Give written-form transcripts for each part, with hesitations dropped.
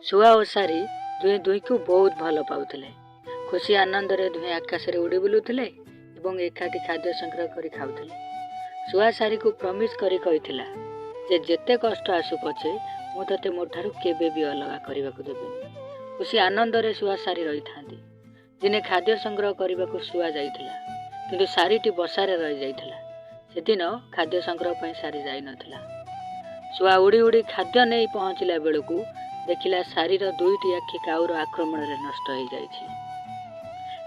ଶୁଆ ଓ ଶାରୀ ଦୁହେଁ ଦୁହିଁକୁ ବହୁତ ଭଲ ପାଉଥିଲେ। ଖୁସି ଆନନ୍ଦରେ ଦୁହେଁ ଆକାଶରେ ଉଡ଼ି ବୁଲୁଥିଲେ ଏବଂ ଏକାଠି ଖାଦ୍ୟ ସଂଗ୍ରହ କରି ଖାଉଥିଲେ। ଶୁଆ ଶାରୀକୁ ପ୍ରମିସ୍ କରି କହିଥିଲା ଯେ ଯେତେ କଷ୍ଟ ଆସୁ ପଛେ ମୁଁ ତତେ ମୋ ଠାରୁ କେବେ ବି ଅଲଗା କରିବାକୁ ଦେବିନି। ଖୁସି ଆନନ୍ଦରେ ଶୁଆ ଶାରୀ ରହିଥାନ୍ତି। ଦିନେ ଖାଦ୍ୟ ସଂଗ୍ରହ କରିବାକୁ ଶୁଆ ଯାଇଥିଲା, କିନ୍ତୁ ଶାରୀଟି ବସାରେ ରହିଯାଇଥିଲା। ସେଦିନ ଖାଦ୍ୟ ସଂଗ୍ରହ ପାଇଁ ଶାରୀ ଯାଇନଥିଲା। ଶୁଆ ଉଡ଼ି ଉଡ଼ି ଖାଦ୍ୟ ନେଇ ପହଞ୍ଚିଲା ବେଳକୁ ଦେଖିଲା ଶାରୀର ଦୁଇଟି ଆଖି କାଉର ଆକ୍ରମଣରେ ନଷ୍ଟ ହୋଇଯାଇଛି।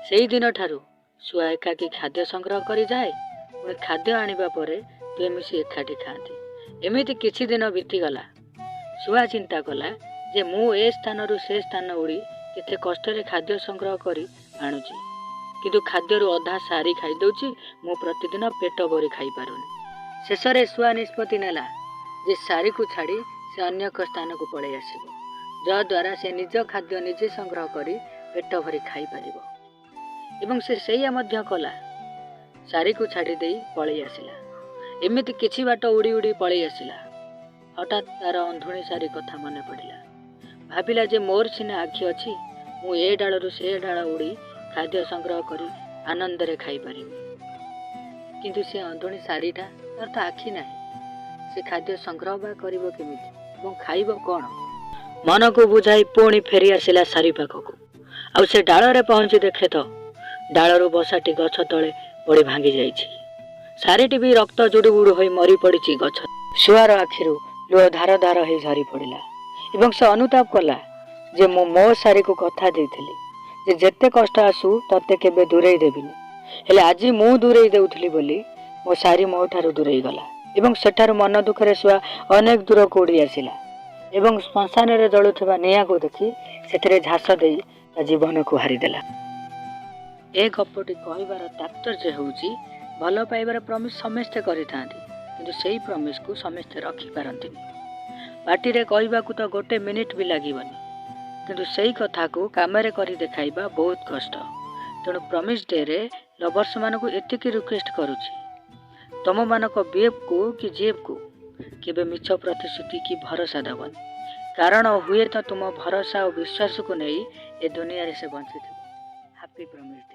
ସେଇଦିନ ଠାରୁ ଶୁଆ ଏକାକୀ ଖାଦ୍ୟ ସଂଗ୍ରହ କରିଯାଏ, ପୁଣି ଖାଦ୍ୟ ଆଣିବା ପରେ ଦୁହେଁ ମିଶି ଏକାଠି ଖାଆନ୍ତି। ଏମିତି କିଛି ଦିନ ବିତିଗଲା। ଶୁଆ ଚିନ୍ତା କଲା ଯେ ମୁଁ ଏ ସ୍ଥାନରୁ ସେ ସ୍ଥାନ ଉଡ଼ି କେତେ କଷ୍ଟରେ ଖାଦ୍ୟ ସଂଗ୍ରହ କରି ଆଣୁଛି, କିନ୍ତୁ ଖାଦ୍ୟରୁ ଅଧା ଶାରୀ ଖାଇଦେଉଛି। ମୁଁ ପ୍ରତିଦିନ ପେଟ ଭରି ଖାଇପାରୁନି। ଶେଷରେ ଶୁଆ ନିଷ୍ପତ୍ତି ନେଲା ଯେ ଶାରୀକୁ ଛାଡ଼ି ସେ ଅନ୍ୟ ଏକ ସ୍ଥାନକୁ ପଳାଇ ଆସିବ, ଯାହାଦ୍ୱାରା ସେ ନିଜ ଖାଦ୍ୟ ନିଜେ ସଂଗ୍ରହ କରି ପେଟ ଭରି ଖାଇପାରିବ। ଏବଂ ସେ ସେଇଆ ମଧ୍ୟ କଲା। ଶାରୀକୁ ଛାଡ଼ି ଦେଇ ପଳାଇ ଆସିଲା। ଏମିତି କିଛି ବାଟ ଉଡ଼ି ଉଡ଼ି ପଳାଇ ଆସିଲା। ହଠାତ୍ ତାର ଅନ୍ଧୁଣି ଶାରୀ କଥା ମନେ ପଡ଼ିଲା। ଭାବିଲା ଯେ ମୋର ସିନା ଆଖି ଅଛି, ମୁଁ ଏ ଡାଳରୁ ସେ ଡାଳ ଉଡ଼ି ଖାଦ୍ୟ ସଂଗ୍ରହ କରି ଆନନ୍ଦରେ ଖାଇପାରିବି, କିନ୍ତୁ ସେ ଅନ୍ଧୁଣି ଶାରୀଟା, ତାର ତ ଆଖି ନାହିଁ। ସେ ଖାଦ୍ୟ ସଂଗ୍ରହ ବା କରିବ କେମିତି ଏବଂ ଖାଇବ କ'ଣ? ମନକୁ ବୁଝାଇ ପୁଣି ଫେରି ଆସିଲା ଶାରୀ ପାଖକୁ। ଆଉ ସେ ଡାଳରେ ପହଞ୍ଚି ଦେଖେ ତ ଡାଳରୁ ବସାଟି ଗଛ ତଳେ ପଡ଼ି ଭାଙ୍ଗି ଯାଇଛି। ଶାରୀଟି ବି ରକ୍ତ ଜୁଡ଼ୁବୁଡ଼ୁ ହୋଇ ମରି ପଡ଼ିଛି ଗଛ। ଶୁଆର ଆଖିରୁ ଲୁହ ଧାର ଧାର ହୋଇ ଝରି ପଡ଼ିଲା ଏବଂ ସେ ଅନୁତାପ କଲା ଯେ ମୁଁ ମୋ ଶାରୀକୁ କଥା ଦେଇଥିଲି ଯେ ଯେତେ କଷ୍ଟ ଆସୁ ତତେ କେବେ ଦୂରେଇ ଦେବିନି, ହେଲେ ଆଜି ମୁଁ ଦୂରେଇ ଦେଉଥିଲି ବୋଲି ମୋ ଶାରୀ ମୋ ଠାରୁ ଦୂରେଇ ଗଲା। ଏବଂ ସେଠାରୁ ମନ ଦୁଃଖରେ ଶୁଆ ଅନେକ ଦୂରକୁ ଉଡ଼ି ଆସିଲା ଏବଂ ଶ୍ମଶାନରେ ଜଳୁଥିବା ନିଆଁକୁ ଦେଖି ସେଥିରେ ଝାସ ଦେଇ ତା ଜୀବନକୁ ହାରିଦେଲା। ଏ ଗପଟି କହିବାର ତାତ୍ପର୍ଯ୍ୟ ହେଉଛି, ଭଲ ପାଇବାର ପ୍ରମିସ୍ ସମସ୍ତେ କରିଥାନ୍ତି, କିନ୍ତୁ ସେଇ ପ୍ରମିସ୍କୁ ସମସ୍ତେ ରଖିପାରନ୍ତିନି। ପାଟିରେ କହିବାକୁ ତ ଗୋଟେ ମିନିଟ୍ ବି ଲାଗିବନି, କିନ୍ତୁ ସେଇ କଥାକୁ କାମରେ କରି ଦେଖାଇବା ବହୁତ କଷ୍ଟ। ତେଣୁ ପ୍ରମିସ୍ ଡେରେ ଲଭର୍ସମାନଙ୍କୁ ଏତିକି ରିକ୍ୱେଷ୍ଟ କରୁଛି, ତମମାନଙ୍କ ବିଏଫ୍କୁ କି ଜିଏଫ୍କୁ କେବେ ମିଛ ପ୍ରତିଶ୍ରୁତି କି ଭରସା ଦେବନି, କାରଣ ହୁଏତ ତୁମ ଭରସା ଓ ବିଶ୍ୱାସକୁ ନେଇ ଏ ଦୁନିଆରେ ସେ ବଞ୍ଚିଥିବ। Happy promise day.